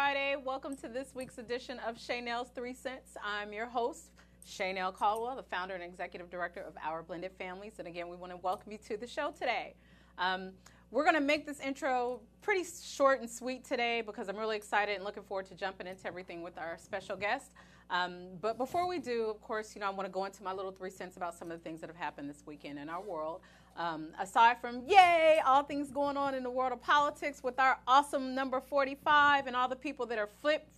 Friday. Welcome to this week's edition of Shaynel's 3 Cents. I'm your host, Shaynel Caldwell, the founder and executive director of Our Blended Families. And again, we want to welcome you to the show today. We're going to make this intro pretty short and sweet today because I'm really excited and looking forward to jumping into everything with our special guest. But before we do, of course, I want to go into my little 3 cents about some of the things that have happened this weekend in our world. Aside from, yay, all things going on in the world of politics with our awesome number 45 and all the people that are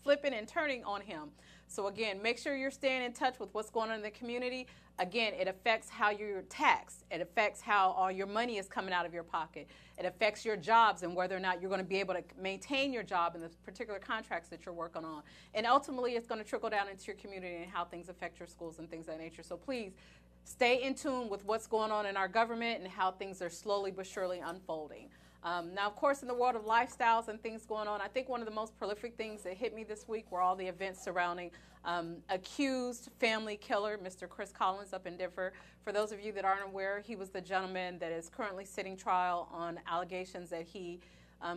flipping and turning on him. So again, make sure you're staying in touch with what's going on in the community. Again, it affects how you're taxed. It affects how all your money is coming out of your pocket. It affects your jobs and whether or not you're going to be able to maintain your job in the particular contracts that you're working on. And ultimately, it's going to trickle down into your community and how things affect your schools and things of that nature. So please, stay in tune with what's going on in our government and how things are slowly but surely unfolding. Now, of course, in the world of lifestyles and things going on, I think one of the most prolific things that hit me this week were all the events surrounding accused family killer, Mr. Chris Collins up in Denver. For those of you that aren't aware, he was the gentleman that is currently sitting trial on allegations that he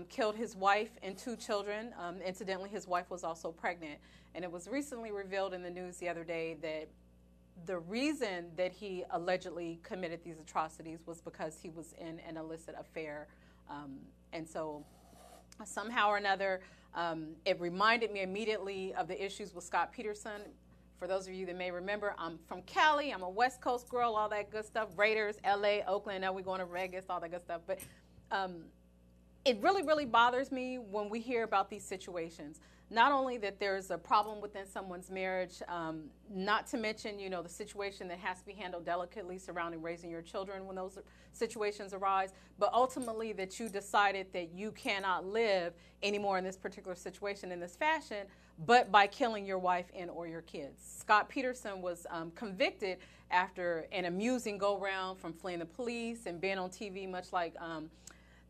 killed his wife and 2 children. Incidentally, his wife was also pregnant. And it was recently revealed in the news the other day that the reason that he allegedly committed these atrocities was because he was in an illicit affair. And so somehow or another, it reminded me immediately of the issues with Scott Peterson. For those of you that may remember, I'm from Cali. I'm a West Coast girl, all that good stuff. Raiders, LA, Oakland. Now we're going to Vegas, all that good stuff. But it really, really bothers me when we hear about these situations. Not only that there's a problem within someone's marriage, not to mention, the situation that has to be handled delicately surrounding raising your children when those situations arise, but ultimately that you decided that you cannot live anymore in this particular situation in this fashion, but by killing your wife and or your kids. Scott Peterson was convicted after an amusing go-round from fleeing the police and being on TV, much like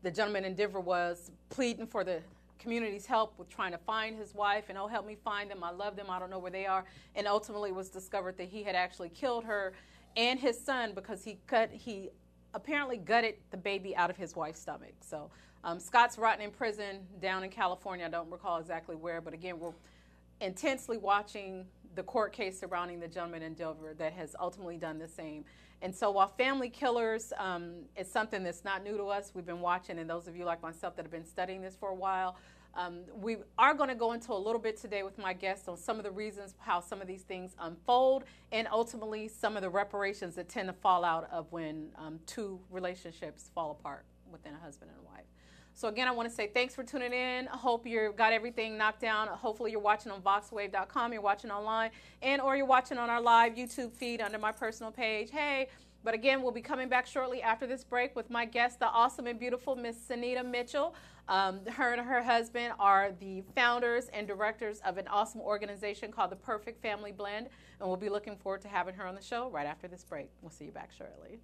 the gentleman in Denver was pleading for the community's help with trying to find his wife and, oh, help me find them. I love them. I don't know where they are. And ultimately it was discovered that he had actually killed her and his son because he apparently gutted the baby out of his wife's stomach. So Scott's rotting in prison down in California. I don't recall exactly where, but again, we're intensely watching the court case surrounding the gentleman in Denver that has ultimately done the same. And so while family killers is something that's not new to us, we've been watching, and those of you like myself that have been studying this for a while, we are going to go into a little bit today with my guests on some of the reasons how some of these things unfold and ultimately some of the reparations that tend to fall out of when 2 relationships fall apart within a husband and a wife. So again, I want to say thanks for tuning in. I hope you've got everything knocked down. Hopefully you're watching on voxwave.com, you're watching online, or you're watching on our live YouTube feed under my personal page. Hey, but again, we'll be coming back shortly after this break with my guest, the awesome and beautiful Miss Anita Mitchell. Her and her husband are the founders and directors of an awesome organization called the Perfect Family Blend, and we'll be looking forward to having her on the show right after this break. We'll see you back shortly.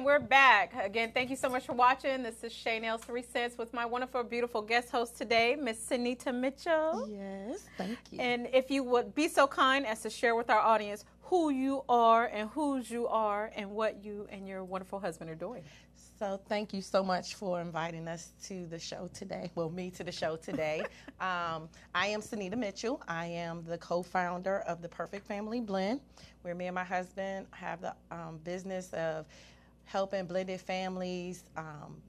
and we're back. Again, thank you so much for watching. This is Shaynel's 3 Cents with my wonderful, beautiful guest host today, Miss Anita Mitchell. Yes, thank you. And if you would be so kind as to share with our audience who you are and whose you are and what you and your wonderful husband are doing. So thank you so much for inviting us to the show today. Well, me to the show today. I am Anita Mitchell. I am the co-founder of the Perfect Family Blend, where me and my husband have the business of helping blended families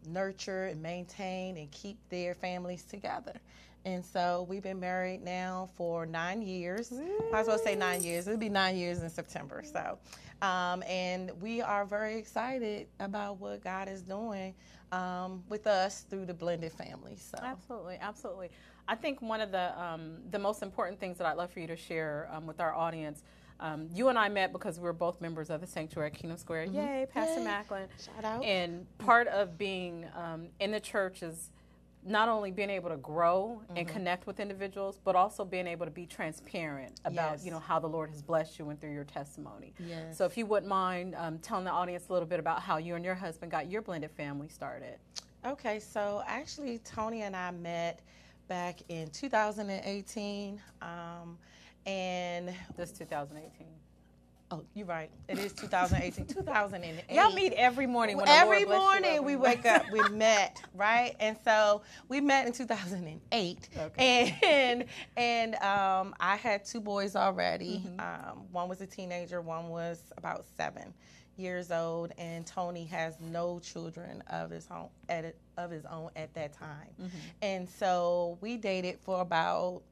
nurture and maintain and keep their families together. And so we've been married now for 9 years. Might as well say 9 years. It'll be 9 years in September. So, and we are very excited about what God is doing with us through the blended family. So absolutely, absolutely. I think one of the most important things that I'd love for you to share with our audience. You and I met because we were both members of the Sanctuary at Kingdom Square. Mm-hmm. Yay, Pastor Macklin. Shout out. And part of being in the church is not only being able to grow and connect with individuals, but also being able to be transparent about, how the Lord has blessed you and through your testimony. Yes. So if you wouldn't mind telling the audience a little bit about how you and your husband got your blended family started. Okay, so actually Tony and I met back in 2018. And this 2018. Oh, you're right. It is 2018, 2008. Y'all meet every morning. When every morning we wake up, we met, right? And so we met in 2008. Okay. And I had 2 boys already. One was a teenager, one was about 7 years old, and Tony has no children of his own at that time. And so we dated for about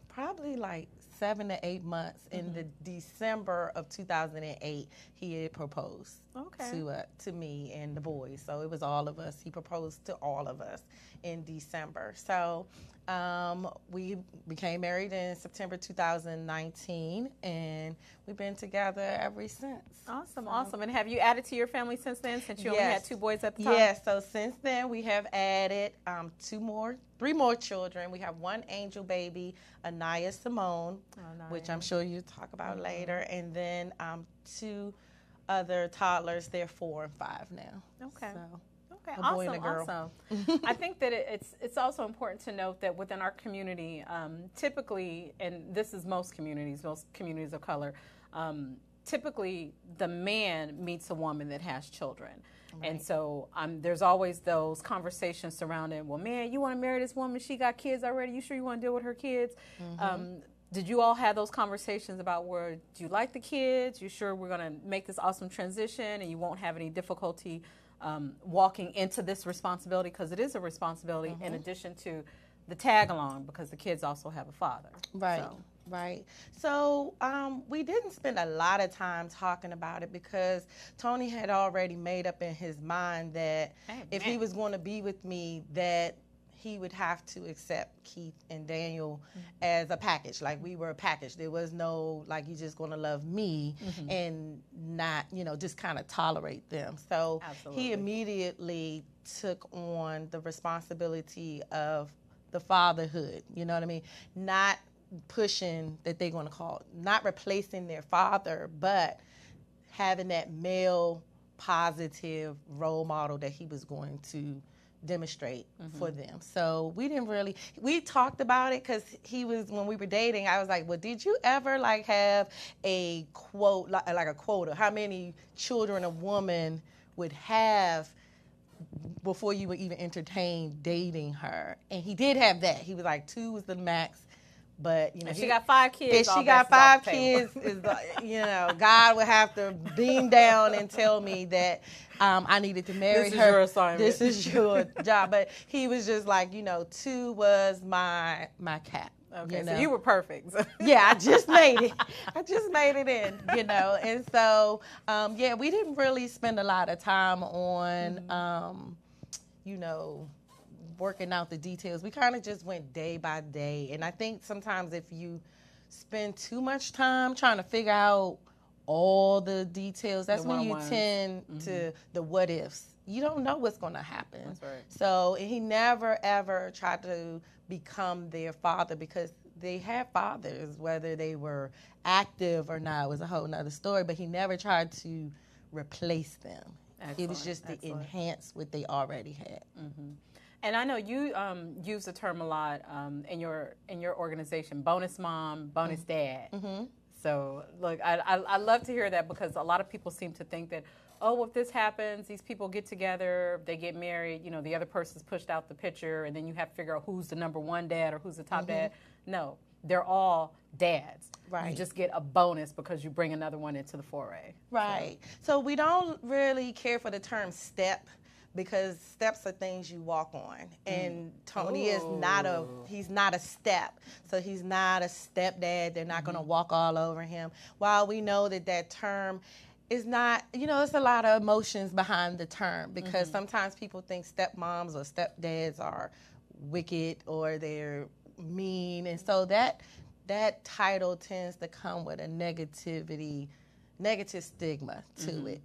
probably like 7 to 8 months. In the December of 2008, he had proposed to me and the boys. So it was all of us. He proposed to all of us in December. So we became married in September 2019, and we've been together ever since. Awesome, awesome. And have you added to your family since then, since you only had 2 boys at the time? Yes, so since then we have added 3 more children. We have 1 angel baby, Anaya Simone, which I'm sure you'll talk about later, and then 2 other toddlers. They're 4 and 5 now. Okay. So, okay, a boy and a girl. Awesome. I think that it's also important to note that within our community, typically, and this is most communities of color, typically the man meets a woman that has children. Right. And so there's always those conversations surrounding, well, man, you want to marry this woman? She got kids already. You sure you want to deal with her kids? Did you all have those conversations about do you like the kids? You sure we're going to make this awesome transition and you won't have any difficulty walking into this responsibility? Because it is a responsibility in addition to the tag along, because the kids also have a father. Right. So. Right. So we didn't spend a lot of time talking about it because Tony had already made up in his mind that if he was going to be with me, that he would have to accept Keith and Daniel as a package. Like, we were a package. There was no, like, you're just going to love me and not, just kind of tolerate them. So he immediately took on the responsibility of the fatherhood, you know what I mean? Not pushing that they're going to call, not replacing their father, but having that male positive role model that he was going to demonstrate for them. So we talked about it because when we were dating, I was like, well, did you ever have a quote, like a quota, how many children a woman would have before you would even entertain dating her? And he did have that. He was like, 2 was the max. But, she got 5 kids. If she got 5 kids, God would have to beam down and tell me that I needed to marry her. This is your assignment. This is your job. But he was just like, 2 was my cap. Okay, so you were perfect. Yeah, I just made it. I just made it in, And so, we didn't really spend a lot of time on, working out the details. We kind of just went day by day. And I think sometimes if you spend too much time trying to figure out all the details, that's when you tend to the what ifs. You don't know what's going to happen. That's right. So he never, ever tried to become their father, because they had fathers, whether they were active or not was a whole nother story. But he never tried to replace them. Excellent. It was just to enhance what they already had. Mm-hmm. And I know you use the term a lot in your organization, bonus mom, bonus dad. Mm-hmm. So, look, I love to hear that, because a lot of people seem to think that, oh, if this happens, these people get together, they get married, the other person's pushed out the picture, and then you have to figure out who's the number one dad or who's the top dad. No, they're all dads. Right. You just get a bonus because you bring another one into the foray. Right. So we don't really care for the term step, because steps are things you walk on, and Tony is he's not a step, so he's not a stepdad. They're not going to walk all over him. While we know that term is not, there's a lot of emotions behind the term, because sometimes people think stepmoms or stepdads are wicked or they're mean, and so that title tends to come with a negative stigma to it,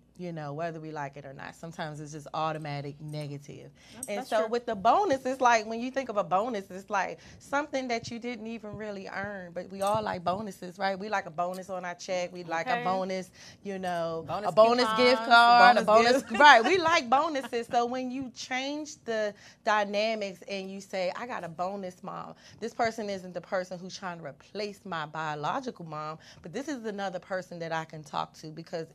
whether we like it or not. Sometimes it's just automatic negative. That's so true. With the bonus, it's like, when you think of a bonus, it's like something that you didn't even really earn. But we all like bonuses, right? We like a bonus on our check. We like a bonus, a bonus gift card, a bonus. Right, we like bonuses. So when you change the dynamics and you say, I got a bonus mom, this person isn't the person who's trying to replace my biological mom, but this is another person that I can talk to, because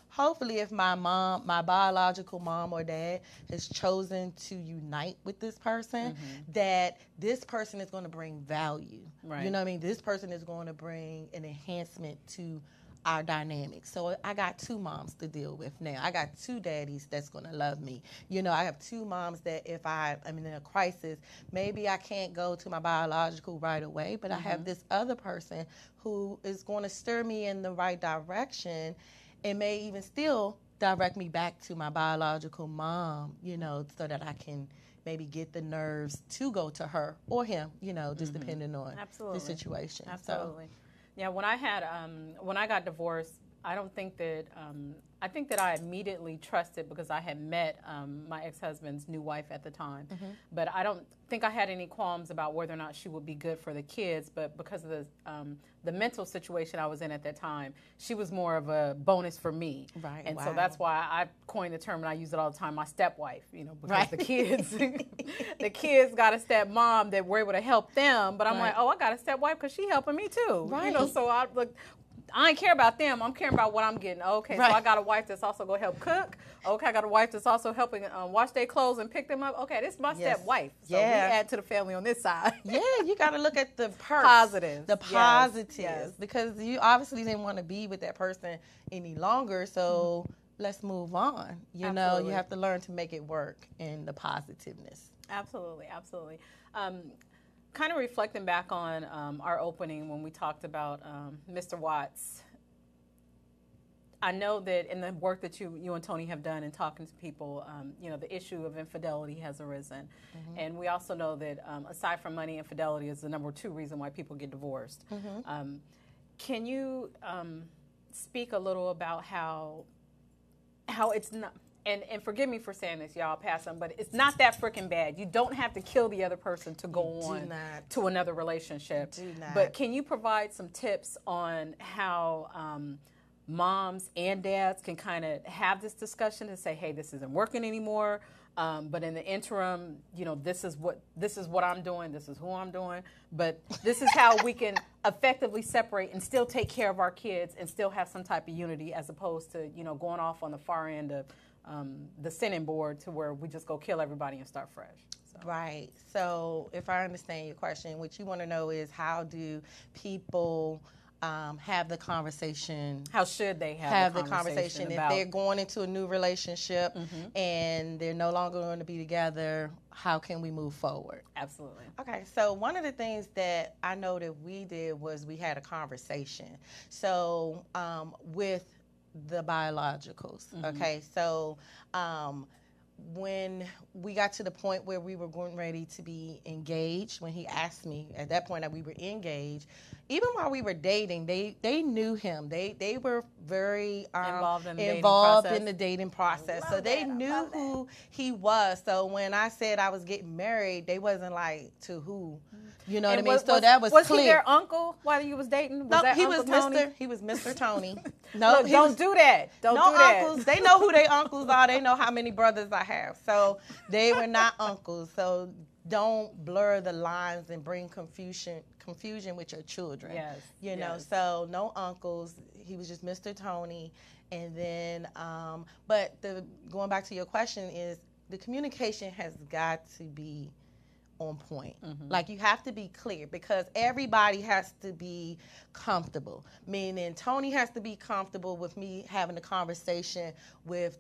hopefully if my biological mom or dad has chosen to unite with this person, that this person is going to bring value. Right. You know what I mean? This person is going to bring an enhancement to our dynamics. So I got two moms to deal with now. I got two daddies that's going to love me. I have two moms that if I'm in a crisis, maybe I can't go to my biological right away, but I have this other person who is going to steer me in the right direction, and may even still direct me back to my biological mom, so that I can maybe get the nerves to go to her or him, just depending on the situation. Absolutely. So. Yeah, when I got divorced, I don't think that, I think that I immediately trusted, because I had met my ex-husband's new wife at the time. But I don't think I had any qualms about whether or not she would be good for the kids. But because of the mental situation I was in at that time, she was more of a bonus for me. Right. And so that's why I coined the term, and I use it all the time, my stepwife, because the kids got a stepmom that were able to help them. But I'm like, oh, I got a stepwife because she helping me too. Right. So I ain't care about them. I'm caring about what I'm getting. Okay, so I got a wife that's also going to help cook. Okay, I got a wife that's also helping wash their clothes and pick them up. Okay, this is my step-wife. So we add to the family on this side. Yeah, you got to look at the positives. The positives. Yes. Because you obviously didn't want to be with that person any longer, so let's move on. You have to learn to make it work in the positiveness. Absolutely. Kind of reflecting back on our opening when we talked about Mr. Watts, I know that in the work that you and Tony have done in talking to people, the issue of infidelity has arisen. And we also know that aside from money, infidelity is the number 2 reason why people get divorced. Can you speak a little about how it's not... And forgive me for saying this, y'all, pass on, but it's not that freaking bad. You don't have to kill the other person to go on to another relationship. Do not. But can you provide some tips on how moms and dads can kind of have this discussion and say, hey, this isn't working anymore, but in the interim, this is what I'm doing, this is who I'm doing, but this is how we can effectively separate and still take care of our kids and still have some type of unity, as opposed to, going off on the far end of the sinning board to where we just go kill everybody and start fresh. So. Right. So if I understand your question, what you want to know is, how do people have the conversation? How should they have the conversation if they're going into a new relationship and they're no longer going to be together? How can we move forward? Absolutely. Okay, so one of the things that I know that we did was we had a conversation. So with the biologicals. Okay, so when we got to the point where we were getting ready to be engaged, when he asked me at that point that we were engaged, even while we were dating, they knew him. They were very involved in the dating process. So they knew who he was. So when I said I was getting married, they wasn't like, to who? You know what I mean? So that was clear. Was he their uncle while you was dating? No, he was Mr. Tony. No, look, don't do that. Don't do that. Uncles. They know who their uncles are. They know how many brothers I have. So they were not uncles. So don't blur the lines and bring confusion with your children. Yes. You know, so no uncles. He was just Mr. Tony. And then, but going back to your question is the communication has got to be on point. Mm-hmm. Like, you have to be clear because everybody has to be comfortable. Meaning Tony has to be comfortable with me having a conversation with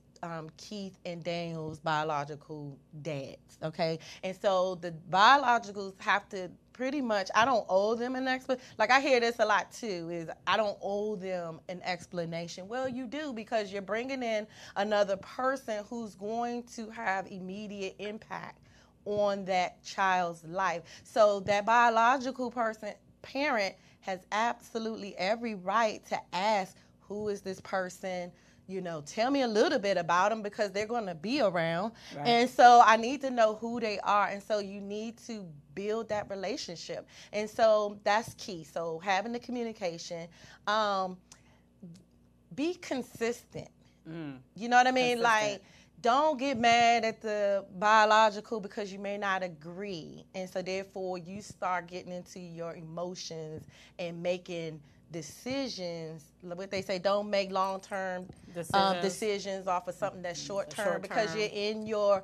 Keith and Daniel's biological dads, okay? And so the biologicals have to pretty much, I don't owe them an explanation. Like, I hear this a lot too, is I don't owe them an explanation. Well, you do, because you're bringing in another person who's going to have immediate impact on that child's life. So that biological parent has absolutely every right to ask, who is this person? You know, tell me a little bit about them because they're going to be around. Right. And so I need to know who they are. And so you need to build that relationship. And so that's key. So having the communication, be consistent. You know what I mean? Consistent. Like, don't get mad at the biological because you may not agree. And so therefore you start getting into your emotions and making decisions. What they say, don't make long-term decisions off of something that's short-term because you're in your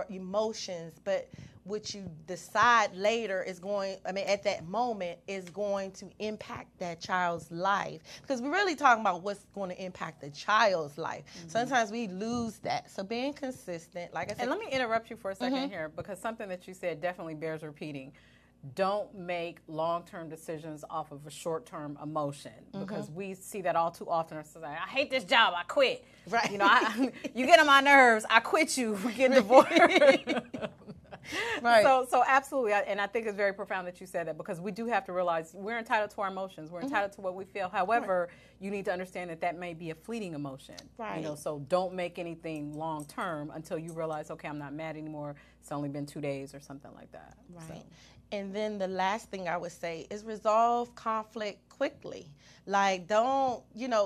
emotions. But what you decide later is at that moment is going to impact that child's life. Because we're really talking about what's going to impact the child's life. Mm-hmm. Sometimes we lose that. So being consistent, like I said. And let me interrupt you for a second here, because something that you said definitely bears repeating. Don't make long-term decisions off of a short-term emotion, because we see that all too often. It's like, I hate this job, I quit. Right. You know, you get on my nerves, I quit you, we get divorced. Right. So absolutely, and I think it's very profound that you said that, because we do have to realize we're entitled to our emotions. We're entitled to what we feel. However, you need to understand that may be a fleeting emotion. Right. You know, so don't make anything long term until you realize, okay, I'm not mad anymore. It's only been 2 days or something like that. Right. So. And then the last thing I would say is resolve conflict quickly. Like, don't,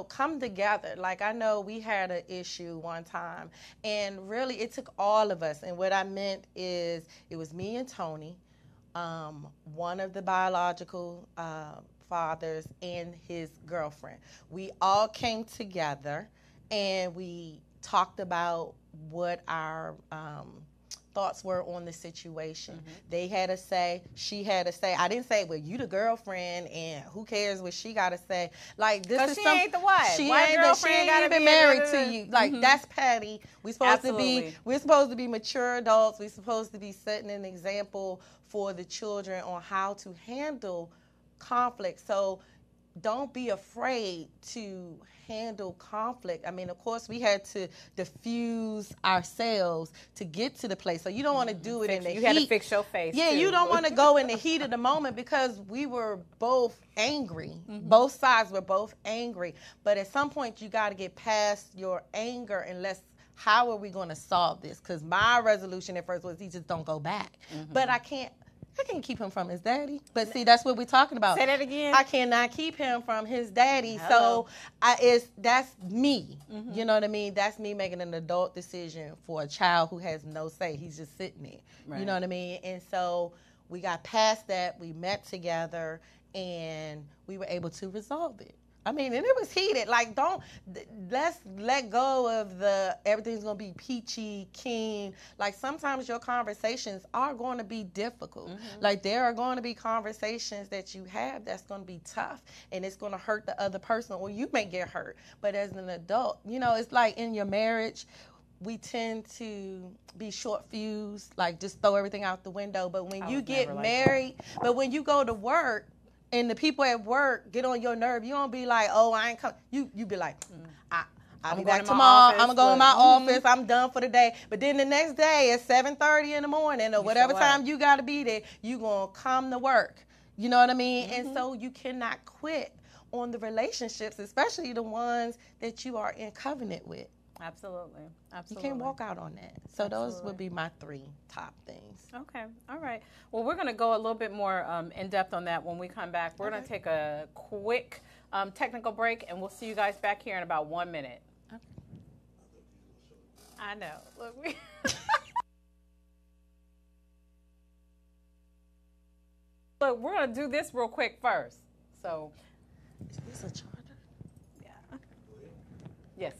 come together. Like, I know we had an issue one time, and really it took all of us. And what I meant is it was me and Tony, one of the biological fathers, and his girlfriend. We all came together, and we talked about what our thoughts were on the situation. They had a say, she had a say. I didn't say, well, you the girlfriend and who cares what she got to say. Like, this is she ain't the wife. She ain't even married to you. Like, that's petty. We're supposed to be mature adults. We're supposed to be setting an example for the children on how to handle conflict. So don't be afraid to handle conflict. I mean, of course, we had to diffuse ourselves to get to the place. So you don't want to do it in the heat. You had to fix your face. Yeah, too. You don't want to go in the heat of the moment because we were both angry. Both sides were both angry. But at some point, you got to get past your anger and how are we going to solve this? Because my resolution at first was he just don't go back. But I can't keep him from his daddy. But see, that's what we're talking about. Say that again. I cannot keep him from his daddy. Hello. So that's me. You know what I mean? That's me making an adult decision for a child who has no say. He's just sitting there. Right. You know what I mean? And so we got past that. We met together, and we were able to resolve it. I mean, and it was heated. Like, let's let go of everything's going to be peachy, keen. Like, sometimes your conversations are going to be difficult. Like, there are going to be conversations that you have that's going to be tough, and it's going to hurt the other person, or you may get hurt. But as an adult, it's like in your marriage, we tend to be short-fused, like just throw everything out the window. But when you get married, but when you go to work, and the people at work get on your nerve, you don't be like, oh, I ain't come. You be like, I I'll be back tomorrow. I'm going to go in my office. I'm done for the day. But then the next day at 7:30 in the morning or whatever time you got to be there, you're going to come to work. You know what I mean? And so you cannot quit on the relationships, especially the ones that you are in covenant with. Absolutely. You can't walk out on that. So those would be my 3 top things. Okay. All right. Well, we're going to go a little bit more in depth on that when we come back. We're going to take a quick technical break, and we'll see you guys back here in about 1 minute. Okay. I know. Look, Look, we're going to do this real quick first. So, is this a charger? Yeah. Yes.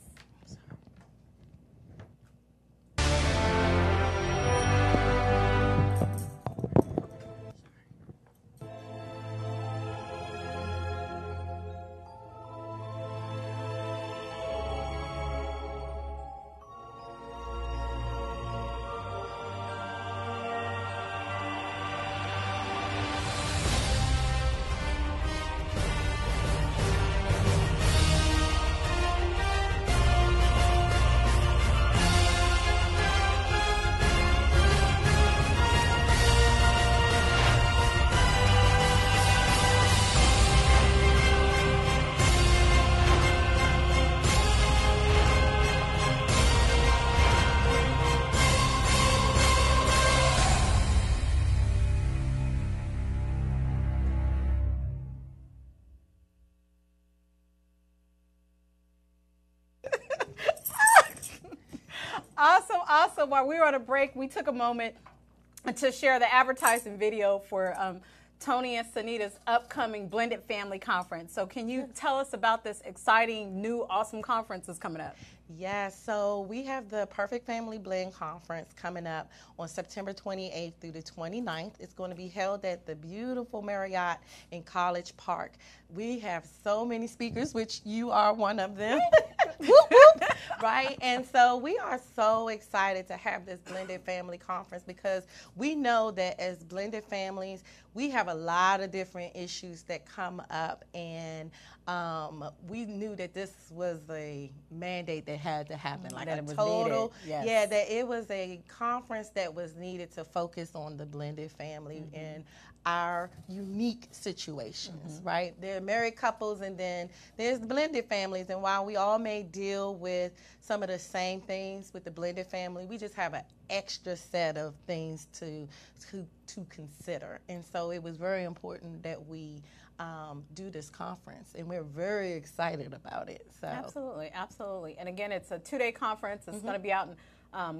Awesome. While we were on a break, we took a moment to share the advertising video for Tony and Sanita's upcoming Blended Family Conference. So can you tell us about this exciting, new, awesome conference that's coming up? Yes, so we have the Perfect Family Blend Conference coming up on September 28th through the 29th. It's going to be held at the beautiful Marriott in College Park. We have so many speakers, which you are one of them. Whoop, whoop. Right? And so we are so excited to have this Blended Family Conference because we know that as blended families, we have a lot of different issues that come up, and we knew that this was a mandate that had to happen, like that a total, that it was a conference that was needed to focus on the blended family and our unique situations, right? There are married couples, and then there's the blended families, and while we all may deal with some of the same things with the blended family, we just have an extra set of things to consider. And so it was very important that we do this conference, and we're very excited about it. So absolutely. And again, it's a 2-day conference. It's going to be out in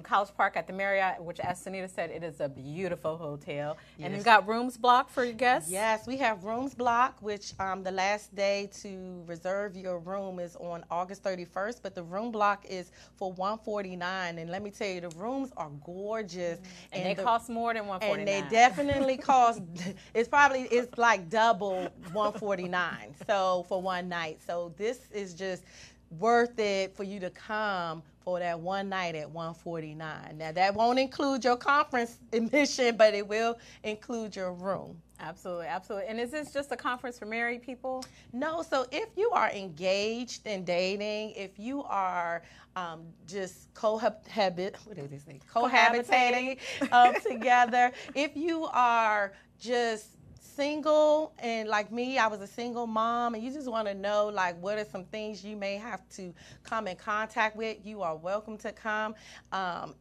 College Park at the Marriott, which, as Anita said, it is a beautiful hotel. Yes. And you've got rooms blocked for your guests? Yes, we have rooms blocked, which the last day to reserve your room is on August 31st, but the room block is for $149. And let me tell you, the rooms are gorgeous. And they cost more than $149. And they definitely cost, it's like double $149 so for one night. So this is just worth it for you to come for that one night at $149. Now that won't include your conference admission, but it will include your room. Absolutely. And is this just a conference for married people? No. So if you are engaged and dating, if you are just cohabitating together, if you are just single, and like me, I was a single mom, and you just want to know, like, what are some things you may have to come in contact with, you are welcome to come.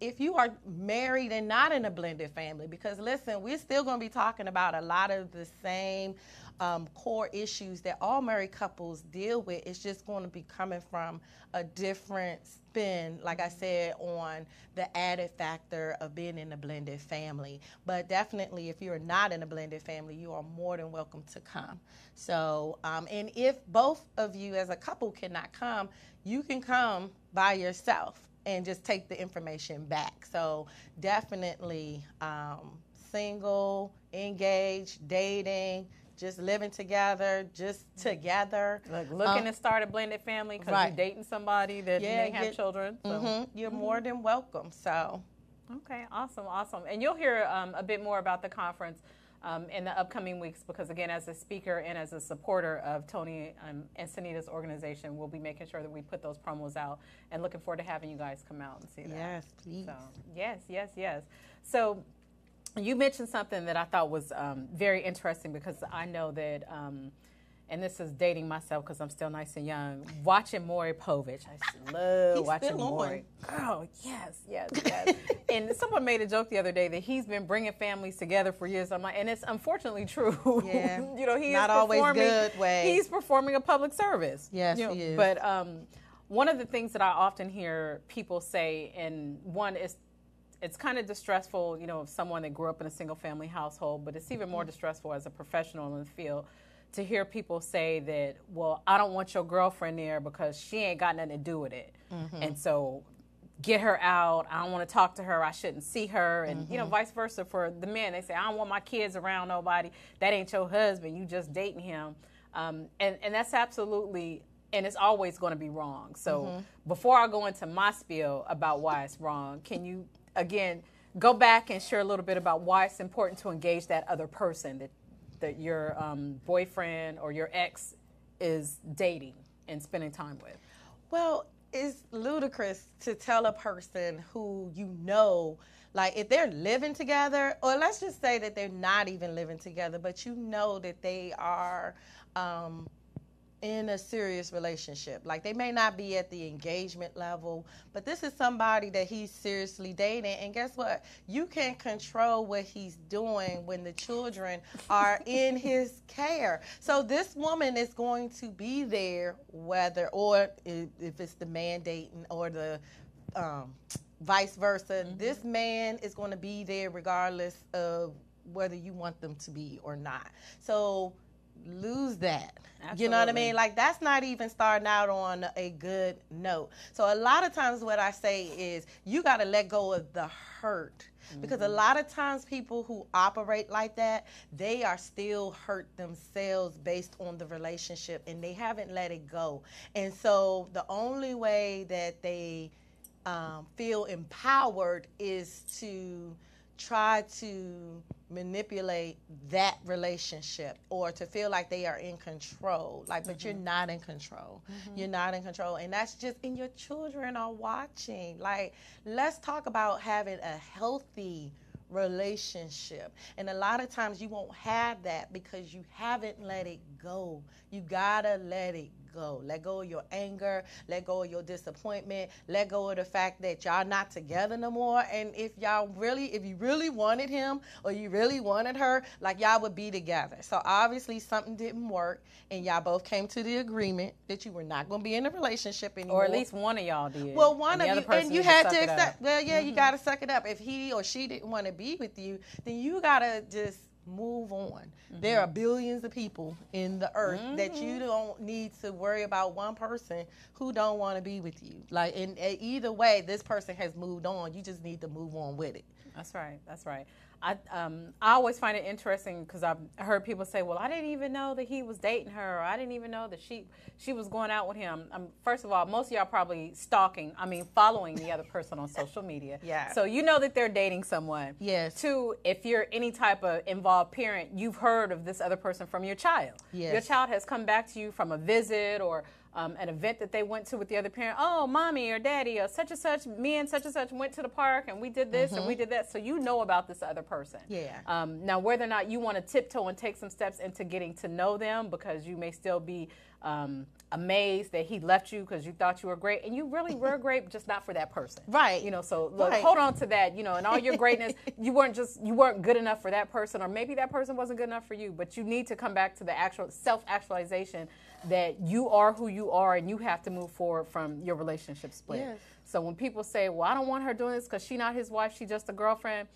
If you are married and not in a blended family, because listen, we're still going to be talking about a lot of the same core issues that all married couples deal with. It's just going to be coming from a different spin, like I said, on the added factor of being in a blended family. But definitely, if you're not in a blended family, you are more than welcome to come. So, and if both of you as a couple cannot come, you can come by yourself and just take the information back. So definitely single, engaged, dating, just living together, just together. Like looking to start a blended family because you're dating somebody that may have children. So. You're more than welcome. So. Okay, awesome. And you'll hear a bit more about the conference in the upcoming weeks, because again, as a speaker and as a supporter of Tony and Anita's organization, we'll be making sure that we put those promos out, and looking forward to having you guys come out and see that. Yes, please. So, yes. So you mentioned something that I thought was very interesting, because I know that, and this is dating myself because I'm still nice and young, watching Maury Povich. I love watching Maury. Girl, yes. And someone made a joke the other day that he's been bringing families together for years. I'm like, and it's unfortunately true. Yeah. He not is always good way. He's performing a public service. Yes, he is. But one of the things that I often hear people say, and one is, it's kind of distressful, of someone that grew up in a single family household, but it's even more distressful as a professional in the field to hear people say that, well, I don't want your girlfriend there because she ain't got nothing to do with it. And so get her out. I don't want to talk to her. I shouldn't see her. And, vice versa for the men. They say, I don't want my kids around nobody. That ain't your husband. You just dating him. And that's absolutely, and it's always going to be wrong. So before I go into my spiel about why it's wrong, can you, again, go back and share a little bit about why it's important to engage that other person that your boyfriend or your ex is dating and spending time with? Well, it's ludicrous to tell a person who like if they're living together, or let's just say that they're not even living together, but that they are in a serious relationship. Like they may not be at the engagement level, but this is somebody that he's seriously dating. And guess what? You can control what he's doing when the children are in his care. So this woman is going to be there, whether, or if it's the man dating or the vice versa, this man is going to be there regardless of whether you want them to be or not. So lose that. Absolutely. You know what I mean? Like that's not even starting out on a good note. So a lot of times what I say is you got to let go of the hurt, because a lot of times people who operate like that, they are still hurt themselves based on the relationship and they haven't let it go. And so the only way that they feel empowered is to try to manipulate that relationship, or to feel like they are in control. But you're not in control. You're not in control. And that's just, and your children are watching. Like, let's talk about having a healthy relationship. And a lot of times you won't have that because you haven't let it go. You gotta let it go. Let go of your anger. Let go of your disappointment. Let go of the fact that y'all not together no more. And if you really wanted him or you really wanted her, like y'all would be together. So obviously something didn't work, and y'all both came to the agreement that you were not going to be in a relationship anymore. Or at least one of y'all did. Well, one of you, and you had to accept. Well, yeah, you got to suck it up. If he or she didn't want to be with you, then you got to just move on. There are billions of people in the earth that you don't need to worry about one person who don't want to be with you. Like, in either way, this person has moved on. You just need to move on with it. That's right. I always find it interesting because I've heard people say, well, I didn't even know that he was dating her, or I didn't even know that she was going out with him. First of all, most of y'all probably following the other person on social media. Yeah. So you know that they're dating someone. Yes. Two, if you're any type of involved parent, you've heard of this other person from your child. Yes. Your child has come back to you from a visit or an event that they went to with the other parent. Oh, mommy or daddy or such and such, me and such went to the park and we did this and we did that. So you know about this other person. Yeah. Now, whether or not you want to tiptoe and take some steps into getting to know them, because you may still be amazed that he left you because you thought you were great, and you really were great, just not for that person. Right. So look, hold on to that. And all your greatness, you weren't good enough for that person, or maybe that person wasn't good enough for you. But you need to come back to the actual self-actualization that you are who you are, and you have to move forward from your relationship split. Yes. So when people say, well, I don't want her doing this because she's not his wife, she's just a girlfriend.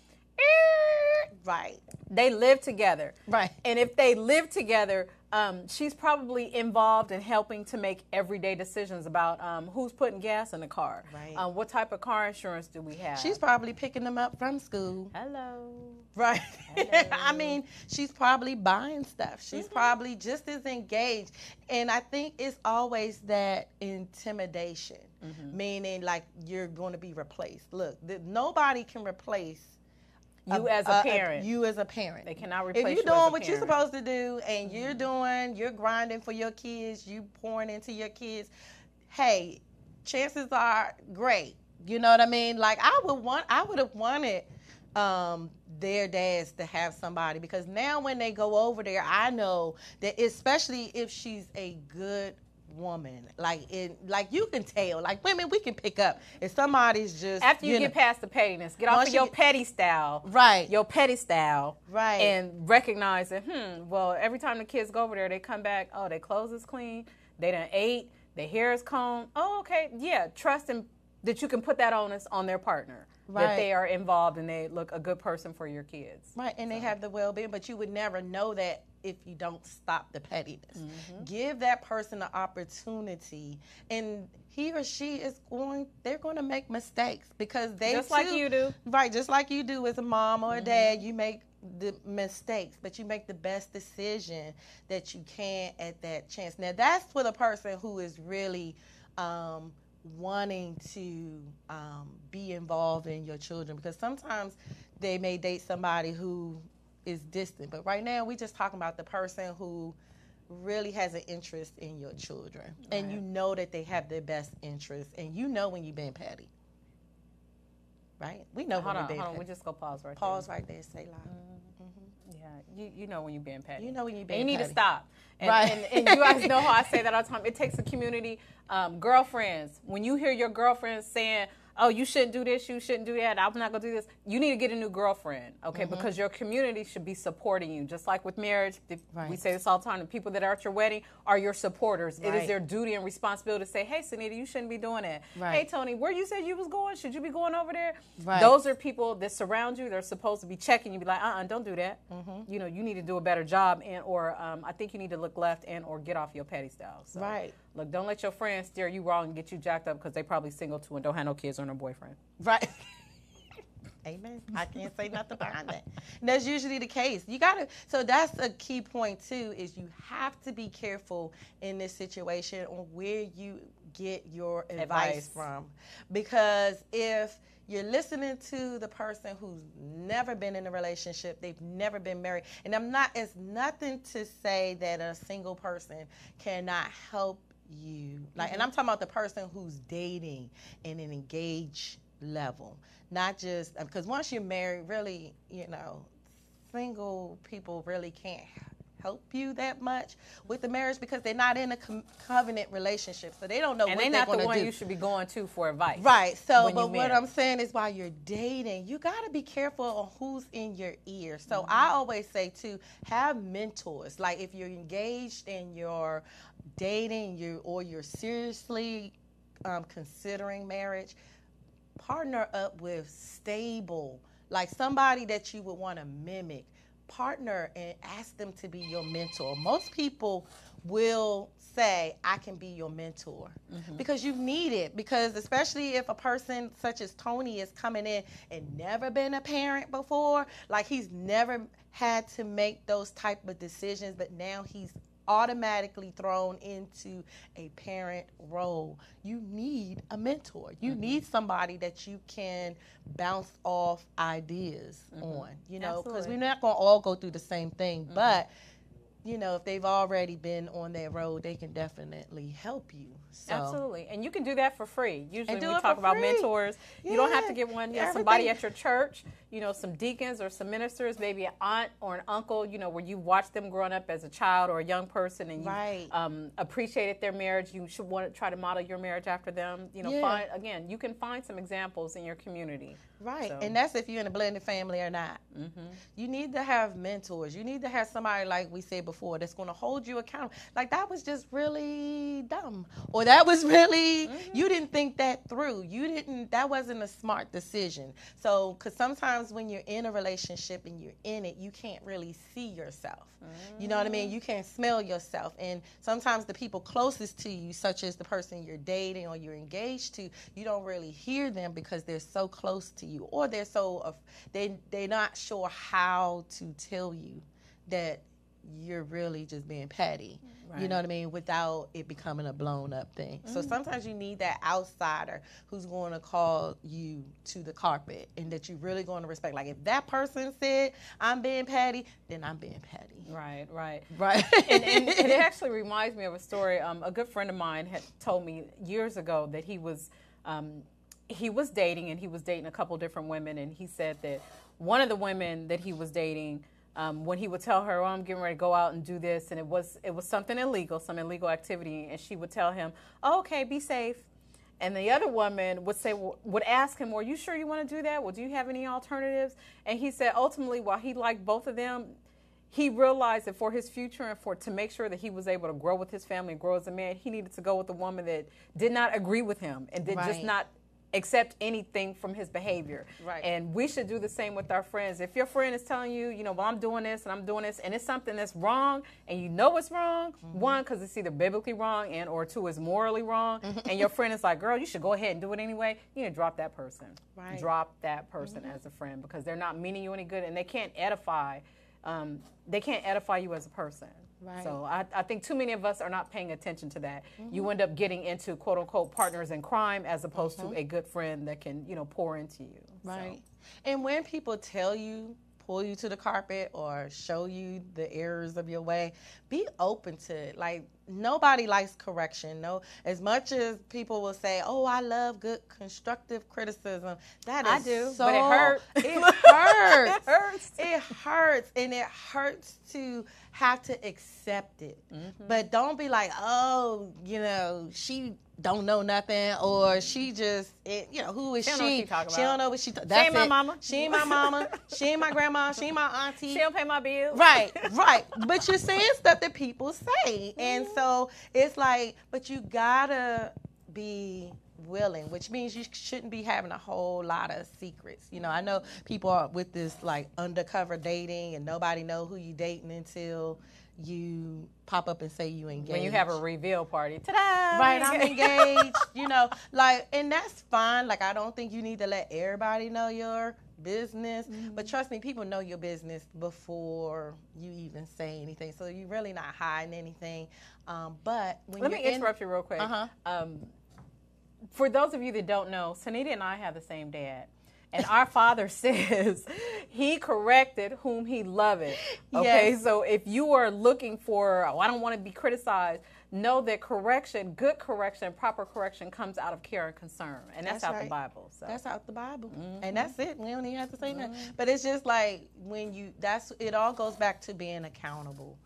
Right. They live together. Right. And if they live together, she's probably involved in helping to make everyday decisions about who's putting gas in the car. Right. What type of car insurance do we have? She's probably picking them up from school. Hello. Right. Hello. I mean, she's probably buying stuff. She's probably just as engaged. And I think it's always that intimidation, meaning like you're going to be replaced. Look, nobody can replace You as a parent. You as a parent. They cannot replace you. If you're doing what you're supposed to do and you're grinding for your kids, you pouring into your kids, hey, chances are great. You know what I mean? Like I would have wanted their dads to have somebody, because now when they go over there, I know that, especially if she's a good woman, like you can tell, like women, we can pick up if somebody's just, after you get past the pettiness, get off of your petty style, right? Your petty style, right? And recognize that, well, every time the kids go over there, they come back, oh, their clothes is clean, they done ate, their hair is combed. Oh, okay, yeah, trust them that you can put that onus on their partner. Right. That they are involved and they look a good person for your kids. Right, and they have the well-being, but you would never know that if you don't stop the pettiness. Give that person the opportunity, and he or she they're going to make mistakes, because they just like you do. Right, just like you do as a mom or a dad, you make the mistakes, but you make the best decision that you can at that chance. Now, that's for the person who is really wanting to be involved in your children, because sometimes they may date somebody who is distant, but right now we're just talking about the person who really has an interest in your children, and you know that they have their best interest, and you know when you've been petty, right? We know when you've been petty. We just go pause right there. Pause right there, say loud. Yeah, you know when you're being petty. You know when you're being petty. You need to stop. And, right. and you guys know how I say that all the time. It takes a community. Girlfriends, when you hear your girlfriends saying, oh, you shouldn't do this, you shouldn't do that, I'm not going to do this, you need to get a new girlfriend, okay? Because your community should be supporting you. Just like with marriage, we say this all the time, the people that are at your wedding are your supporters. It is their duty and responsibility to say, hey, Anita, you shouldn't be doing that. Hey, Tony, where you said you was going, should you be going over there? Those are people that surround you. They're supposed to be checking you, be like, don't do that. You know, you need to do a better job, or I think you need to look left or get off your petty style. So, look, don't let your friends steer you wrong and get you jacked up, because they probably single too and don't have no kids or no boyfriend. Right. Amen. I can't say nothing behind that. And that's usually the case. So that's a key point too, is you have to be careful in this situation on where you get your advice from. Because if you're listening to the person who's never been in a relationship, they've never been married, and it's nothing to say that a single person cannot help you. And I'm talking about the person who's dating in an engaged level, not just because once you're married, really, single people really can't help you that much with the marriage, because they're not in a covenant relationship, so they don't know what they're going to do. And they're not the one you should be going to for advice. Right. So, but what I'm saying is, while you're dating, you got to be careful on who's in your ear. So I always say to have mentors. Like if you're engaged and you're dating, you're seriously considering marriage, partner up with stable, like somebody that you would want to mimic. Partner and ask them to be your mentor. Most people will say, I can be your mentor, because you need it. Because especially if a person such as Tony is coming in and never been a parent before, like he's never had to make those type of decisions, but now he's automatically thrown into a parent role. You need a mentor. You need somebody that you can bounce off ideas on, because we're not going to all go through the same thing, but if they've already been on that road, they can definitely help you. So. Absolutely. And you can do that for free. Usually when we talk about mentors, you don't have to get one, somebody at your church, some deacons or some ministers, maybe an aunt or an uncle, where you watched them growing up as a child or a young person, and you appreciated their marriage. You should want to try to model your marriage after them. You can find some examples in your community. Right. So. And that's if you're in a blended family or not. You need to have mentors. You need to have somebody, like we said before, that's going to hold you accountable. Like, that was just really dumb. Or that was really, you didn't think that through. That wasn't a smart decision. So, because sometimes when you're in a relationship and you're in it, you can't really see yourself. You know what I mean? You can't smell yourself. And sometimes the people closest to you, such as the person you're dating or you're engaged to, you don't really hear them because they're so close to you, or they're not sure how to tell you that you're really just being petty. Right. You know what I mean? Without it becoming a blown up thing. So sometimes you need that outsider who's going to call you to the carpet and that you're really going to respect. Like if that person said, I'm being petty, then I'm being petty. Right. And it actually reminds me of a story. A good friend of mine had told me years ago that he was dating, and he was dating a couple different women, and he said that one of the women that he was dating, when he would tell her, "Oh, I'm getting ready to go out and do this," and it was something illegal, some illegal activity, and she would tell him, "Oh, okay, be safe." And the other woman would ask him, "Well, are you sure you want to do that? Well, do you have any alternatives?" And he said, ultimately, while he liked both of them, he realized that for his future and to make sure that he was able to grow with his family and grow as a man, he needed to go with a woman that did not agree with him and did just not accept anything from his behavior. Right. And we should do the same with our friends. If your friend is telling you, well, I'm doing this and I'm doing this, and it's something that's wrong, and you know it's wrong, one, because it's either biblically wrong, or two, is morally wrong, and your friend is like, girl, you should go ahead and do it anyway, you need to drop that person. Right. Drop that person as a friend, because they're not meaning you any good, and they can't edify you as a person. Right. So I think too many of us are not paying attention to that. You end up getting into quote unquote partners in crime as opposed to a good friend that can, pour into you. Right. So. And when people pull you to the carpet or show you the errors of your way, be open to it. Like, nobody likes correction. No, as much as people will say, "Oh, I love good constructive criticism," that is I do, so, but it hurts. It hurts. It hurts. It hurts, and it hurts to have to accept it. But don't be like, "Oh, she don't know nothing," or she just, who is she? She don't know what she. She ain't my mama. She ain't my mama. She ain't my grandma. She ain't my auntie. She don't pay my bills. Right. But you're saying stuff that people say, and so it's like, but you gotta be willing, which means you shouldn't be having a whole lot of secrets. I know people are with this like undercover dating, and nobody know who you dating until you pop up and say you engaged. When you have a reveal party, ta-da! Right, I'm engaged. And that's fine. Like, I don't think you need to let everybody know your business, but trust me, people know your business before you even say anything. So you're really not hiding anything. But when let me interrupt you real quick. For those of you that don't know, Anita and I have the same dad. And our Father says he corrected whom he loveth. Okay, yes. So if you are looking for, I don't want to be criticized, know that correction, good correction, proper correction comes out of care and concern. And that's out the Bible. So. That's out the Bible. And that's it. We don't even have to say that. But it's just like it all goes back to being accountable.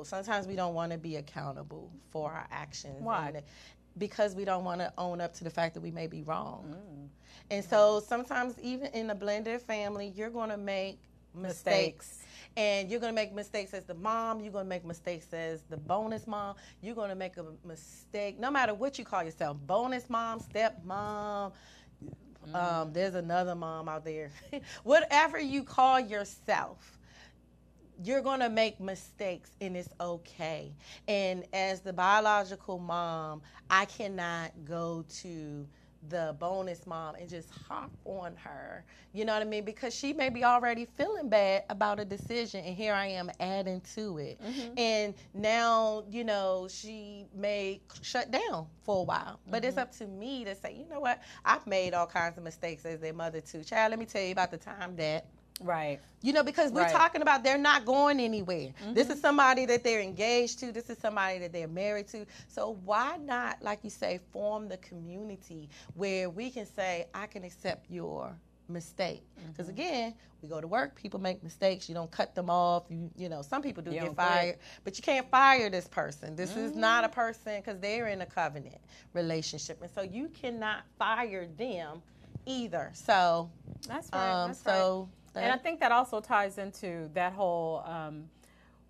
Sometimes we don't want to be accountable for our actions. Why? Because we don't want to own up to the fact that we may be wrong. And so sometimes even in a blended family, you're going to make mistakes. And you're going to make mistakes as the mom. You're going to make mistakes as the bonus mom. You're going to make a mistake, no matter what you call yourself, bonus mom, step mom. There's another mom out there. Whatever you call yourself, you're going to make mistakes, and it's okay. And as the biological mom, I cannot go to the bonus mom and just hop on her, you know what I mean? Because she may be already feeling bad about a decision, and here I am adding to it. And now, she may shut down for a while. But it's up to me to say, you know what? I've made all kinds of mistakes as their mother too. Child, let me tell you about the time that. Right. Because we're talking about they're not going anywhere. This is somebody that they're engaged to. This is somebody that they're married to. So why not, like you say, form the community where we can say, I can accept your mistake. Because again, we go to work, people make mistakes. You don't cut them off. Some people do get fired, but you can't fire this person. This is not a person, because they're in a covenant relationship. And so you cannot fire them either. So that's right. Right. And I think that also ties into that whole,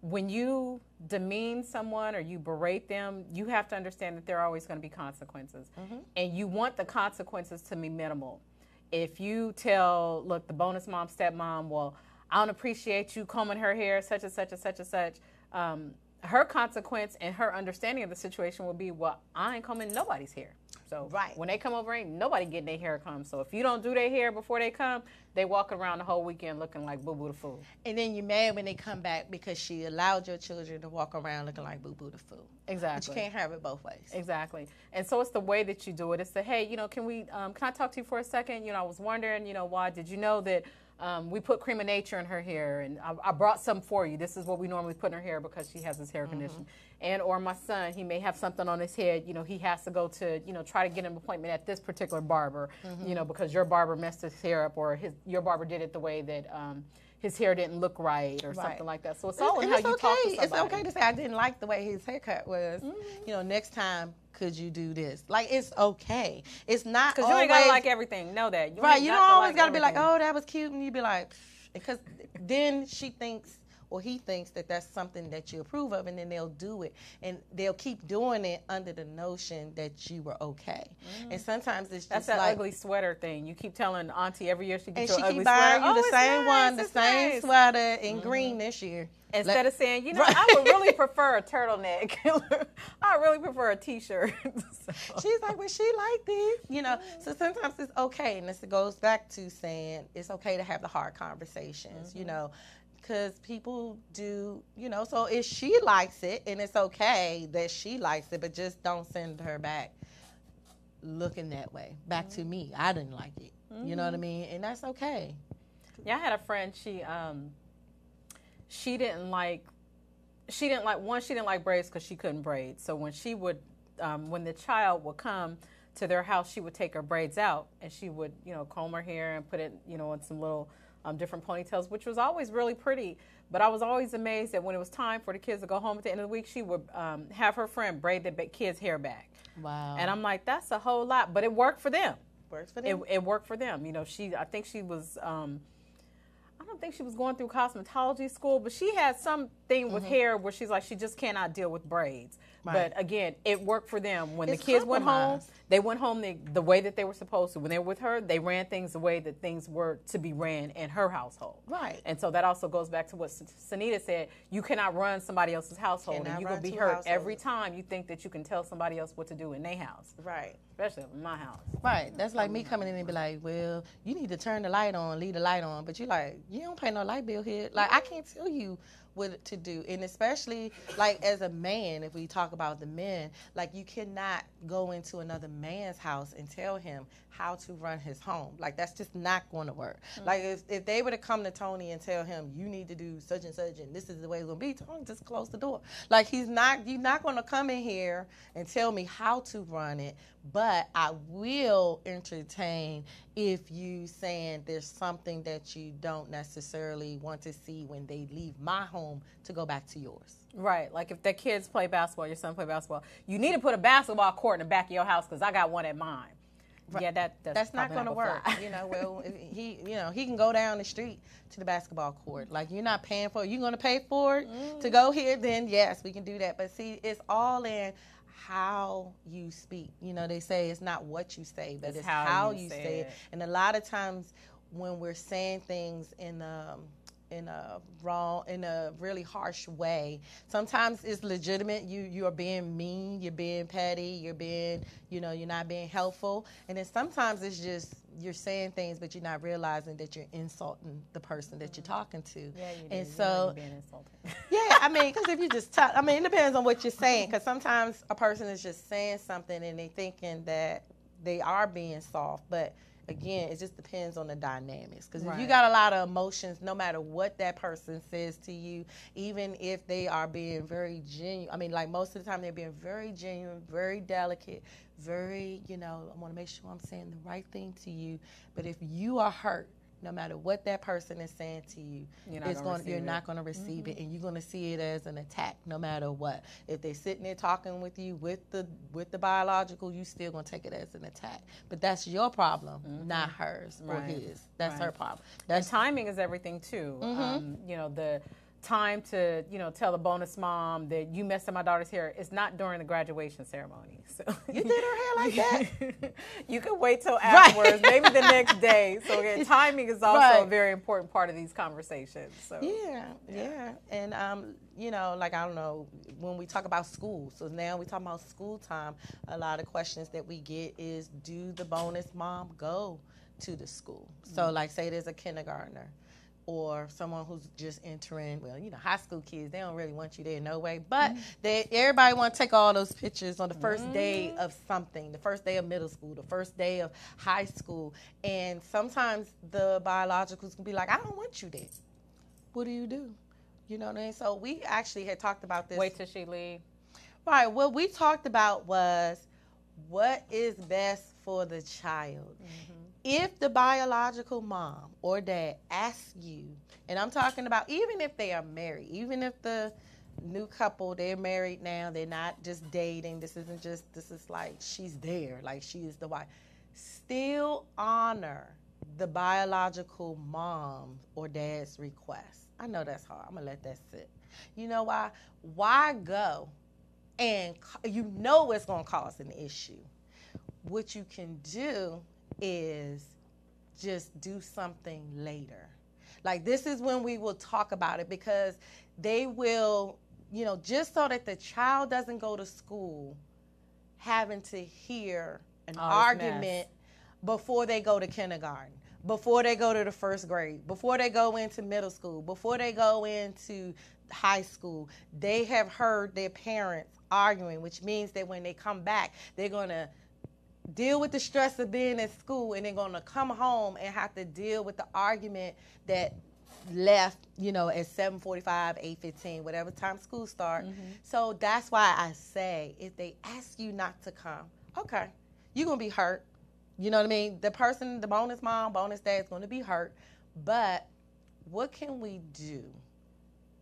when you demean someone or you berate them, you have to understand that there are always going to be consequences. And you want the consequences to be minimal. If you tell, look, the bonus mom, stepmom, well, I don't appreciate you combing her hair, such and such and such and such. her consequence and her understanding of the situation will be, well, I ain't coming, nobody's here. So when they come over, ain't nobody getting their hair come. So if you don't do their hair before they come, they walk around the whole weekend looking like Boo Boo the Fool. And then you're mad when they come back because she allowed your children to walk around looking like Boo Boo the Fool. Exactly. But you can't have it both ways. Exactly. And so it's the way that you do it. It's the, hey, can I talk to you for a second? I was wondering, why did you know that we put Cream of Nature in her hair, and I brought some for you. This is what we normally put in her hair because she has this hair condition. And or my son, he may have something on his head. He has to go to, try to get an appointment at this particular barber, because your barber messed his hair up, or your barber did it the way that his hair didn't look right, or something like that. So it's all in how you talk to somebody. It's okay to say, I didn't like the way his haircut was. Next time, could you do this? Like, it's okay. It's not because you ain't gotta like everything. Know that. You don't always gotta be like, oh, that was cute, and you be like, because then she thinks or he thinks that that's something that you approve of, and then they'll do it, and they'll keep doing it under the notion that you were okay. And sometimes it's just that's that like, ugly sweater thing. You keep telling Auntie every year she gets you you an ugly sweater. And she keep buying you the same nice, one, the same nice. sweater in green this year. Instead of saying, I would really prefer a turtleneck. I really prefer a T-shirt. She's like, well, she like this, So sometimes it's okay, and this goes back to saying it's okay to have the hard conversations, because people do, so if she likes it, and it's okay that she likes it, but just don't send her back looking that way. Back to me. I didn't like it. You know what I mean? And that's okay. Yeah, I had a friend, she didn't like braids because she couldn't braid. So when she would, when the child would come to their house, she would take her braids out, and she would, comb her hair and put it, in some little different ponytails, which was always really pretty. But I was always amazed that when it was time for the kids to go home at the end of the week, she would have her friend braid the kid's hair back. Wow. And I'm like, that's a whole lot, but it worked for them. Works for them. It worked for them. I think she was. I don't think she was going through cosmetology school, but she had something with hair where she's like, she just cannot deal with braids. Right. But again, it worked for them. When the kids went home, they went home the way that they were supposed to. When they were with her, they ran things the way that things were to be ran in her household. Right. And so that also goes back to what Anita said. You cannot run somebody else's household, and you're going to be hurt every time you think that you can tell somebody else what to do in their house. Right. Especially in my house. Right. That's like me coming in and be like, well, you need to turn the light on, leave the light on. But you're like, you don't pay no light bill here. Like, I can't tell you what to do. And especially, like, as a man, if we talk about the men, like, you cannot go into another man's house and tell him how to run his home. Like, that's just not going to work. Like, if they were to come to Tony and tell him, you need to do such and such, and this is the way it's going to be, Tony, just close the door. Like, you're not going to come in here and tell me how to run it, but I will entertain if you saying there's something that you don't necessarily want to see when they leave my home to go back to yours. Right. Like if the kids play basketball, your son play basketball, you need to put a basketball court in the back of your house because I got one at mine. Right. Yeah, that's not going to work. Well, he can go down the street to the basketball court. Like, you're not paying for it. You're going to pay for it to go here, then yes, we can do that. But see, it's all in how you speak. They say it's not what you say, but it's how you say it. And a lot of times when we're saying things in a really harsh way, sometimes it's legitimate. You are being mean, you're being petty, you're being, you're not being helpful. And then sometimes it's just you're saying things, but you're not realizing that you're insulting the person that you're talking to. Yeah, you do. And so, you're being insulted. Yeah, because if you just talk, it depends on what you're saying. Because sometimes a person is just saying something and they thinking that they are being soft, but again, it just depends on the dynamics. Because if you got a lot of emotions, no matter what that person says to you, even if they are being very genuine, like most of the time they're being very genuine, very delicate, very, I want to make sure I'm saying the right thing to you. But if you are hurt, no matter what that person is saying to you, you're not going to receive it, and you're going to see it as an attack no matter what. If they're sitting there talking with you with the biological, you still going to take it as an attack. But that's your problem, not hers or his. That's her problem. And timing is everything too. time to, tell the bonus mom that you messed up my daughter's hair is not during the graduation ceremony. So you did her hair like that? You can wait till afterwards, maybe the next day. So again, timing is also a very important part of these conversations. So yeah. And like, I don't know, when we talk about school, so now we talk about school time, a lot of questions that we get is, do the bonus mom go to the school? So like, say there's a kindergartner or someone who's just entering, high school kids, they don't really want you there no way, but everybody want to take all those pictures on the first day of something, the first day of middle school, the first day of high school, and sometimes the biologicals can be like, I don't want you there. What do? You know what I mean? So we actually had talked about this. Wait till she leave. Right. What we talked about was what is best for the child. If the biological mom or dad asks you, and I'm talking about even if they are married, even if the new couple, they're married now, they're not just dating, this is like she's there, like she is the wife, still honor the biological mom or dad's request. I know that's hard. I'm going to let that sit. You know why? Why go? And you know it's going to cause an issue. What you can do is just do something later. Like, this is when we will talk about it, because they will, just so that the child doesn't go to school having to hear an argument before they go to kindergarten, before they go to the first grade, before they go into middle school, before they go into high school. They have heard their parents arguing, which means that when they come back, they're going to deal with the stress of being at school, and they're going to come home and have to deal with the argument that left, at 7:45, 8:15, whatever time school starts. So that's why I say, if they ask you not to come, okay, you're going to be hurt. You know what I mean? The person, the bonus mom, bonus dad is going to be hurt. But what can we do?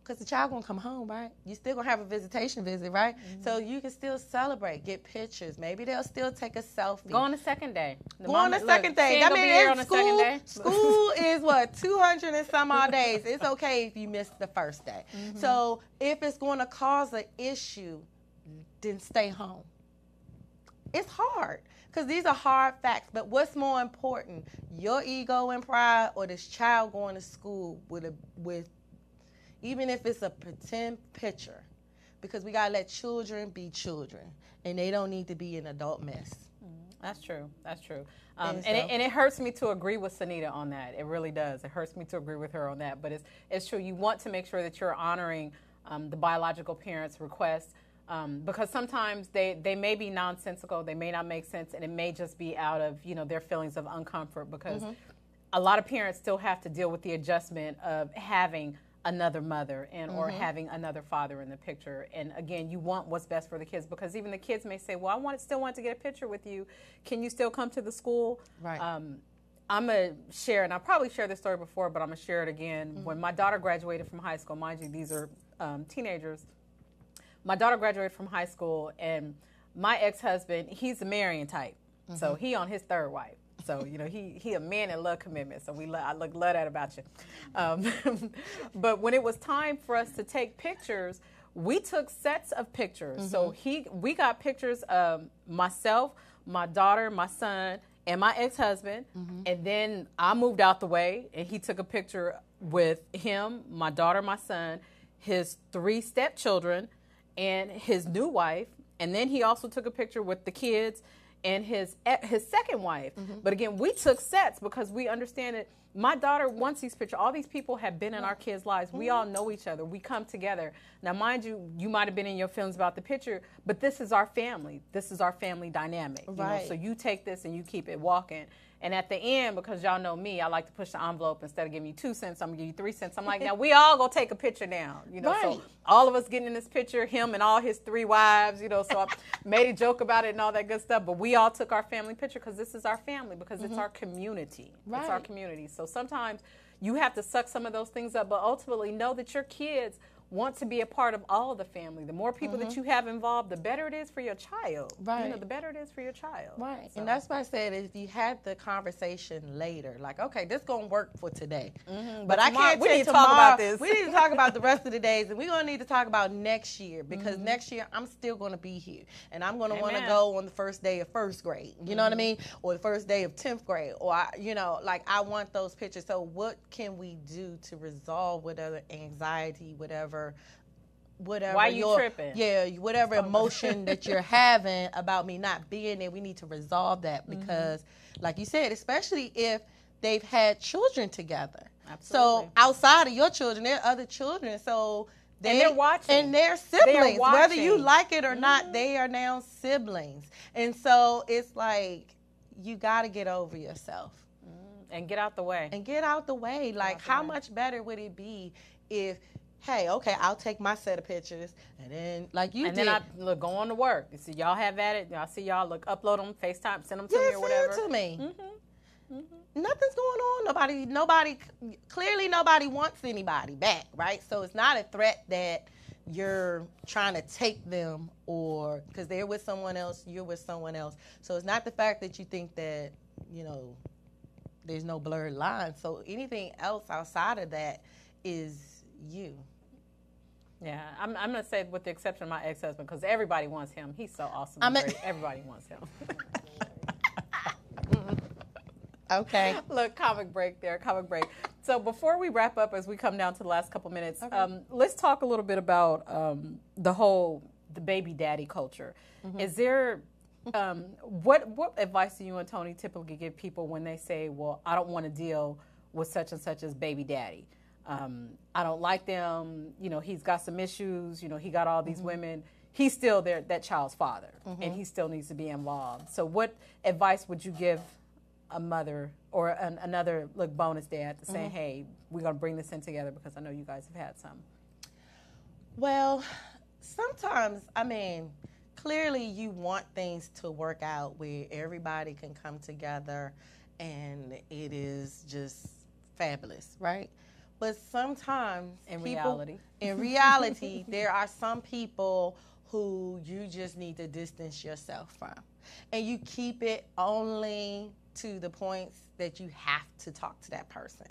Because the child going to come home, right? You still going to have a visitation visit, right? So you can still celebrate, get pictures. Maybe they'll still take a selfie. Go on the second day. Go on the second day. I mean, school is what, 200 and some odd days. It's okay if you miss the first day. So if it's going to cause an issue, then stay home. It's hard, because these are hard facts. But what's more important, your ego and pride, or this child going to school with even if it's a pretend picture? Because we got to let children be children, and they don't need to be an adult mess. That's true. And it hurts me to agree with Anita on that. It really does. It hurts me to agree with her on that. But it's true. You want to make sure that you're honoring the biological parents' requests, because sometimes they may be nonsensical. They may not make sense, and it may just be out of, their feelings of uncomfort, because a lot of parents still have to deal with the adjustment of having another mother or having another father in the picture. And again, you want what's best for the kids, because even the kids may say, well, I still want to get a picture with you. Can you still come to the school? Right. I'm going to share, and I probably shared this story before, but I'm going to share it again. When my daughter graduated from high school, mind you, these are teenagers. My daughter graduated from high school, and my ex-husband, he's a marrying type. So he on his third wife. So, he a man in love commitment. So I love that about you. But when it was time for us to take pictures, we took sets of pictures. So we got pictures of myself, my daughter, my son, and my ex-husband. And then I moved out the way, and he took a picture with him, my daughter, my son, his 3 stepchildren, and his new wife. And then he also took a picture with the kids and his second wife. But again, we took sets, because we understand that my daughter wants these pictures. All these people have been in our kids' lives. We all know each other. We come together. Now, mind you, you might have been in your feelings about the picture, but this is our family. This is our family dynamic. Right. So you take this and you keep it walking. And at the end, because y'all know me, I like to push the envelope. Instead of giving you 2 cents, I'm going to give you 3 cents. I'm like, now we all go take a picture now. Right. So all of us getting in this picture, him and all his 3 wives, so I made a joke about it and all that good stuff. But we all took our family picture, because this is our family, because it's our community. Right. It's our community. So sometimes you have to suck some of those things up, but ultimately know that your kids want to be a part of all of the family. The more people that you have involved, the better it is for your child. Right. You know, the better it is for your child. Right. So. And that's why I said if you had the conversation later, like, okay, this going to work for today. But I can't we need to tomorrow, talk about this. We need to talk about the rest of the days, and we're going to need to talk about next year, because next year I'm still going to be here, and I'm going to want to go on the first day of first grade, you know what I mean, or the first day of 10th grade, or, I want those pictures. So what can we do to resolve whatever anxiety, whatever why you tripping? Yeah, whatever emotion that you're having about me not being there, we need to resolve that, because like you said, especially if they've had children together. Absolutely. So outside of your children, there are other children. So they're watching. And they're siblings. Whether you like it or not, they are now siblings. And so it's like, you got to get over yourself. And get out the way. Like, how much better would it be if, hey, okay, I'll take my set of pictures, and then then I go on to work. You see, y'all have at it. I see y'all upload them, FaceTime, send them to me or whatever. Send them to me. Nothing's going on. Clearly nobody wants anybody back, right? So it's not a threat that you're trying to take them, or because they're with someone else, you're with someone else. So it's not the fact that you think that, there's no blurred line. So anything else outside of that is you. Yeah, I'm going to say with the exception of my ex-husband, because everybody wants him. He's so awesome and great. Everybody wants him. Okay. Look, comic break. So before we wrap up, as we come down to the last couple minutes, let's talk a little bit about the baby daddy culture. Is there, what advice do you and Tony typically give people when they say, well, I don't want to deal with such and such as baby daddy? I don't like them. He's got some issues. He got all these women. He's still that child's father, and he still needs to be involved. So what advice would you give a mother or another bonus dad to say, hey, we're going to bring this in together, because I know you guys have had some? Well, sometimes, clearly you want things to work out where everybody can come together and it is just fabulous, right? But sometimes in reality, there are some people who you just need to distance yourself from. And you keep it only to the points that you have to talk to that person.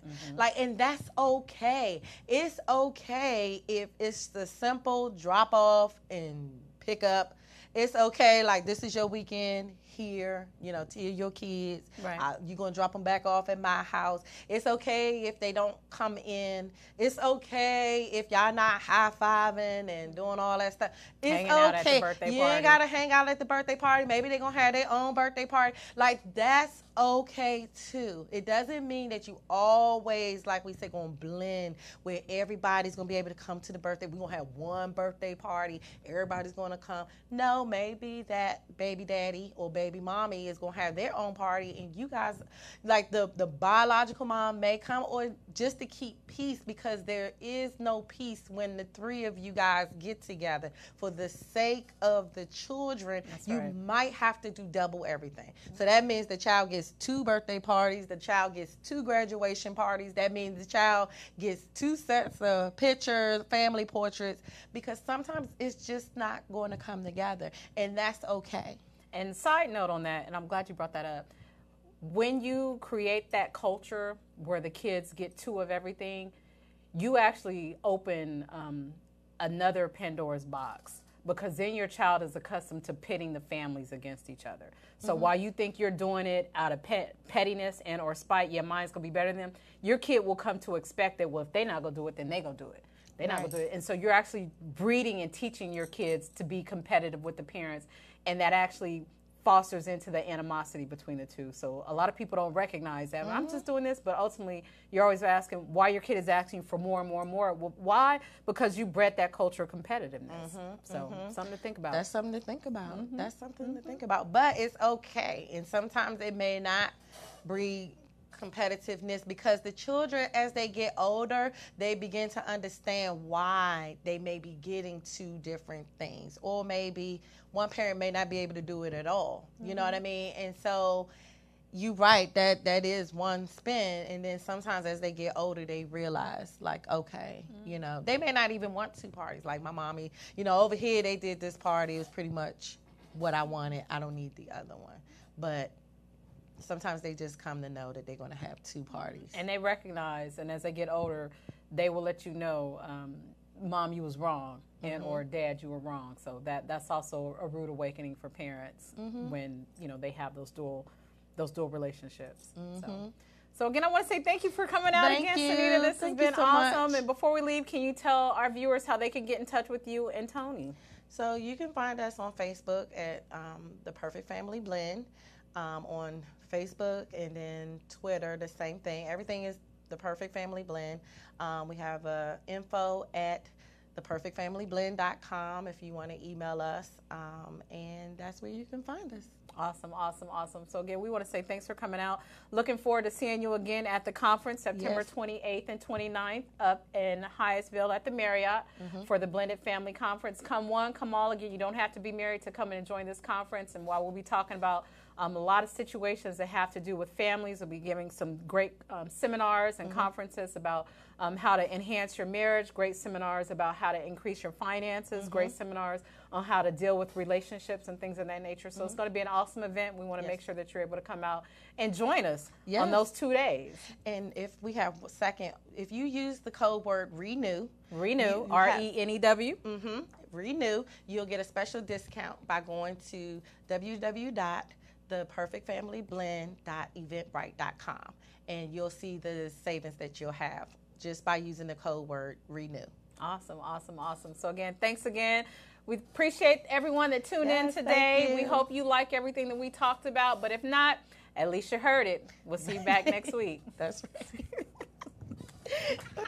And that's okay. It's okay if it's the simple drop off and pick up. It's okay, this is your weekend here, to your kids. Right. You're going to drop them back off at my house. It's okay if they don't come in. It's okay if y'all not high-fiving and doing all that stuff. It's hanging out at the birthday you party. ain't got to hang out at the birthday party. Maybe they're going to have their own birthday party. That's okay, too. It doesn't mean that you always, like we said, going to blend where everybody's going to be able to come to the birthday. We're going to have one birthday party. Everybody's going to come. No, maybe that baby daddy or baby mommy is going to have their own party, and you guys, the biological mom may come, or just to keep peace, because there is no peace when the three of you guys get together. For the sake of the children, might have to do double everything. So that means the child gets 2 birthday parties, the child gets 2 graduation parties. That means the child gets 2 sets of pictures, family portraits, because sometimes it's just not going to come together, and that's okay. And side note on that, and I'm glad you brought that up, when you create that culture where the kids get 2 of everything, you actually open another Pandora's box, because then your child is accustomed to pitting the families against each other. So while you think you're doing it out of pettiness and or spite, mine's going to be better than them, your kid will come to expect that, well, if they're not going to do it, then they're going to do it. They're not going to do it. And so you're actually breeding and teaching your kids to be competitive with the parents, and that actually fosters into the animosity between the two. So a lot of people don't recognize that. I'm just doing this, but ultimately you're always asking why your kid is asking for more and more and more. Well, why? Because you bred that culture of competitiveness. So something to think about. That's something to think about. That's something to think about. But it's okay. And sometimes it may not breed competitiveness, because the children, as they get older, they begin to understand why they may be getting 2 different things, or maybe one parent may not be able to do it at all. You know what I mean? And so you right, that is one spin, and then sometimes as they get older they realize, like, okay, they may not even want 2 parties. Like my mommy, over here they did this party, it was pretty much what I wanted, I don't need the other one. But sometimes they just come to know that they're going to have 2 parties. And they recognize, and as they get older, they will let you know, Mom, you was wrong, and or Dad, you were wrong. So that's also a rude awakening for parents when they have those dual relationships. So again, I want to say thank you for coming out again, Anita. This has been awesome. And before we leave, can you tell our viewers how they can get in touch with you and Tony? So you can find us on Facebook at The Perfect Family Blend, on Facebook, and then Twitter, the same thing. Everything is The Perfect Family Blend. We have info at theperfectfamilyblend.com if you want to email us, and that's where you can find us. Awesome, awesome, awesome. So again, we want to say thanks for coming out. Looking forward to seeing you again at the conference September 28th and 29th up in Hyattsville at the Marriott for the Blended Family Conference. Come one, come all. Again, you don't have to be married to come and join this conference. And while we'll be talking about a lot of situations that have to do with families, we'll be giving some great seminars and conferences about how to enhance your marriage, great seminars about how to increase your finances, great seminars on how to deal with relationships and things of that nature. So it's going to be an awesome event. We want to make sure that you're able to come out and join us on those 2 days. And if we have if you use the code word RENEW, RENEW, RENEW, you'll get a special discount by going to www.theperfectfamilyblend.eventbrite.com, and you'll see the savings that you'll have just by using the code word RENEW. Awesome, awesome, awesome. So again, thanks again. We appreciate everyone that tuned in today. We hope you like everything that we talked about, but if not, at least you heard it. We'll see you back next week. That's right.